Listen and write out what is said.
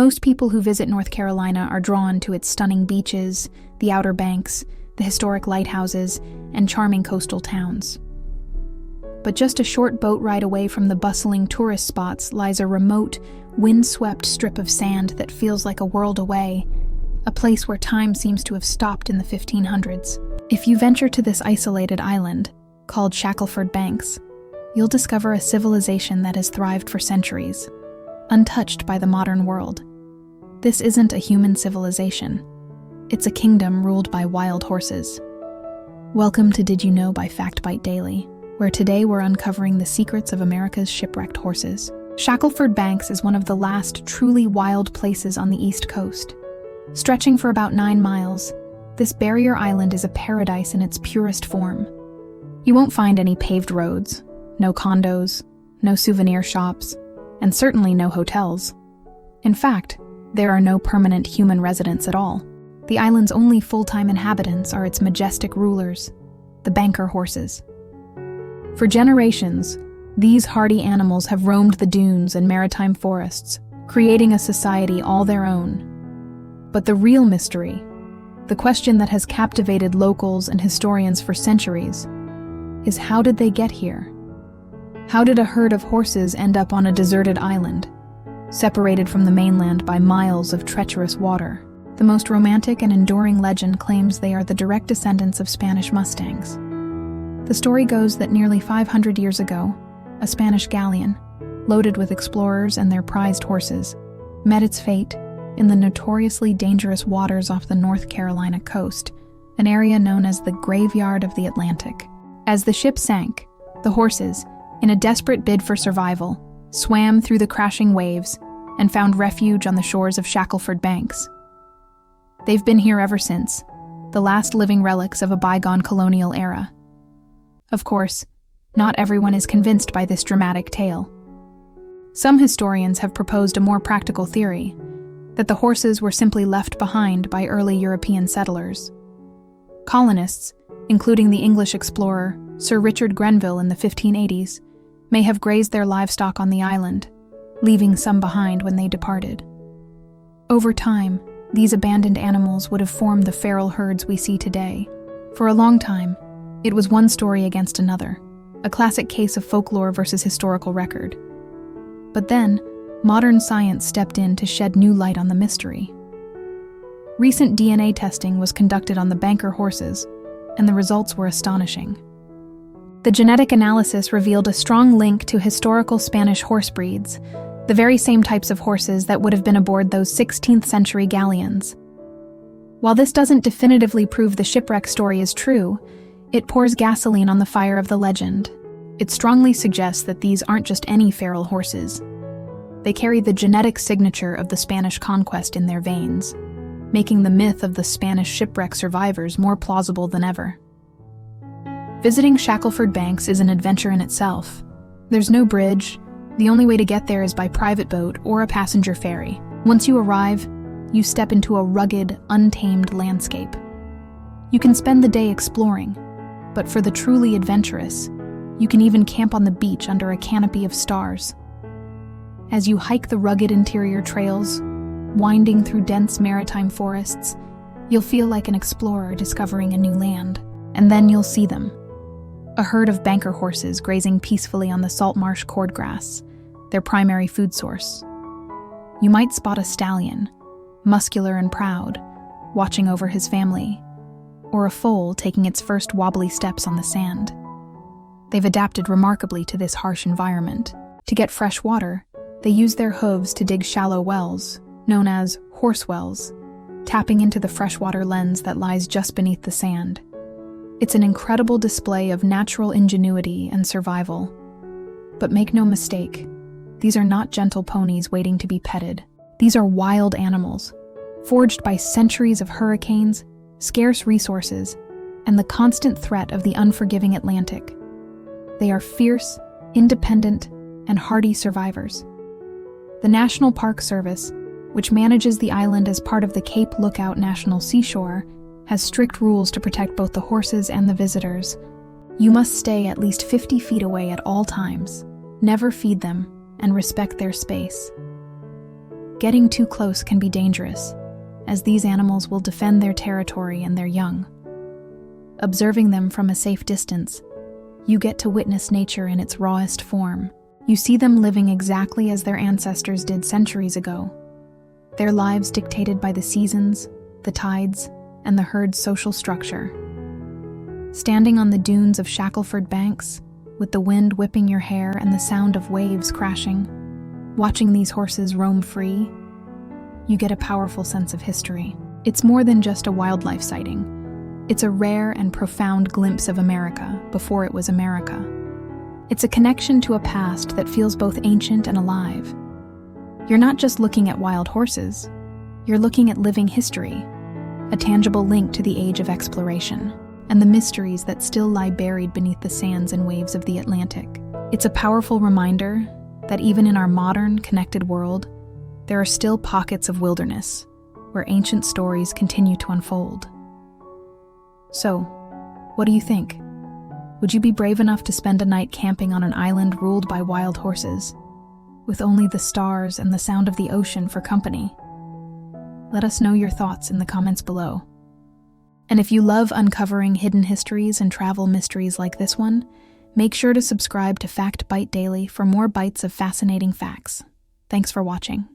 Most people who visit North Carolina are drawn to its stunning beaches, the Outer Banks, the historic lighthouses, and charming coastal towns. But just a short boat ride away from the bustling tourist spots lies a remote, wind-swept strip of sand that feels like a world away, a place where time seems to have stopped in the 1500s. If you venture to this isolated island, called Shackleford Banks, you'll discover a civilization that has thrived for centuries, untouched by the modern world. This isn't a human civilization. It's a kingdom ruled by wild horses. Welcome to Did You Know by FactBite Daily, where today we're uncovering the secrets of America's shipwrecked horses. Shackleford Banks is one of the last truly wild places on the East Coast. Stretching for about 9 miles, this barrier island is a paradise in its purest form. You won't find any paved roads, no condos, no souvenir shops, and certainly no hotels. In fact, there are no permanent human residents at all. The island's only full-time inhabitants are its majestic rulers, the banker horses. For generations, these hardy animals have roamed the dunes and maritime forests, creating a society all their own. But the real mystery, the question that has captivated locals and historians for centuries, is how did they get here? How did a herd of horses end up on a deserted island, separated from the mainland by miles of treacherous water? The most romantic and enduring legend claims they are the direct descendants of Spanish mustangs. The story goes that nearly 500 years ago, a Spanish galleon, loaded with explorers and their prized horses, met its fate in the notoriously dangerous waters off the North Carolina coast, an area known as the Graveyard of the Atlantic. As the ship sank, the horses, in a desperate bid for survival, swam through the crashing waves and found refuge on the shores of Shackleford Banks. They've been here ever since, the last living relics of a bygone colonial era. Of course, not everyone is convinced by this dramatic tale. Some historians have proposed a more practical theory, that the horses were simply left behind by early European settlers. Colonists, including the English explorer Sir Richard Grenville in the 1580s, may have grazed their livestock on the island, leaving some behind when they departed. Over time, these abandoned animals would have formed the feral herds we see today. For a long time, it was one story against another, a classic case of folklore versus historical record. But then, modern science stepped in to shed new light on the mystery. Recent DNA testing was conducted on the banker horses, and the results were astonishing. The genetic analysis revealed a strong link to historical Spanish horse breeds, the very same types of horses that would have been aboard those 16th century galleons. While this doesn't definitively prove the shipwreck story is true, it pours gasoline on the fire of the legend. It strongly suggests that these aren't just any feral horses. They carry the genetic signature of the Spanish conquest in their veins, making the myth of the Spanish shipwreck survivors more plausible than ever. Visiting Shackleford Banks is an adventure in itself. There's no bridge. The only way to get there is by private boat or a passenger ferry. Once you arrive, you step into a rugged, untamed landscape. You can spend the day exploring, but for the truly adventurous, you can even camp on the beach under a canopy of stars. As you hike the rugged interior trails, winding through dense maritime forests, you'll feel like an explorer discovering a new land. And then you'll see them. A herd of banker horses grazing peacefully on the salt marsh cordgrass, their primary food source. You might spot a stallion, muscular and proud, watching over his family, or a foal taking its first wobbly steps on the sand. They've adapted remarkably to this harsh environment. To get fresh water, they use their hooves to dig shallow wells, known as horse wells, tapping into the freshwater lens that lies just beneath the sand. It's an incredible display of natural ingenuity and survival. But make no mistake, these are not gentle ponies waiting to be petted. These are wild animals, forged by centuries of hurricanes, scarce resources, and the constant threat of the unforgiving Atlantic. They are fierce, independent, and hardy survivors. The National Park Service, which manages the island as part of the Cape Lookout National Seashore, has strict rules to protect both the horses and the visitors. You must stay at least 50 feet away at all times, never feed them, and respect their space. getting too close can be dangerous, as these animals will defend their territory and their young. Observing them from a safe distance, you get to witness nature in its rawest form. You see them living exactly as their ancestors did centuries ago, their lives dictated by the seasons, the tides, and the herd's social structure. Standing on the dunes of Shackleford banks, with the wind whipping your hair and the sound of waves crashing, watching these horses roam free, you get a powerful sense of history. It's more than just a wildlife sighting. It's a rare and profound glimpse of America before it was America. It's a connection to a past that feels both ancient and alive. You're not just looking at wild horses, you're looking at living history, a tangible link to the age of exploration, and the mysteries that still lie buried beneath the sands and waves of the Atlantic. It's a powerful reminder that even in our modern, connected world, there are still pockets of wilderness where ancient stories continue to unfold. So, what do you think? Would you be brave enough to spend a night camping on an island ruled by wild horses, with only the stars and the sound of the ocean for company? Let us know your thoughts in the comments below. And if you love uncovering hidden histories and travel mysteries like this one, make sure to subscribe to Fact Bite Daily for more bites of fascinating facts. Thanks for watching.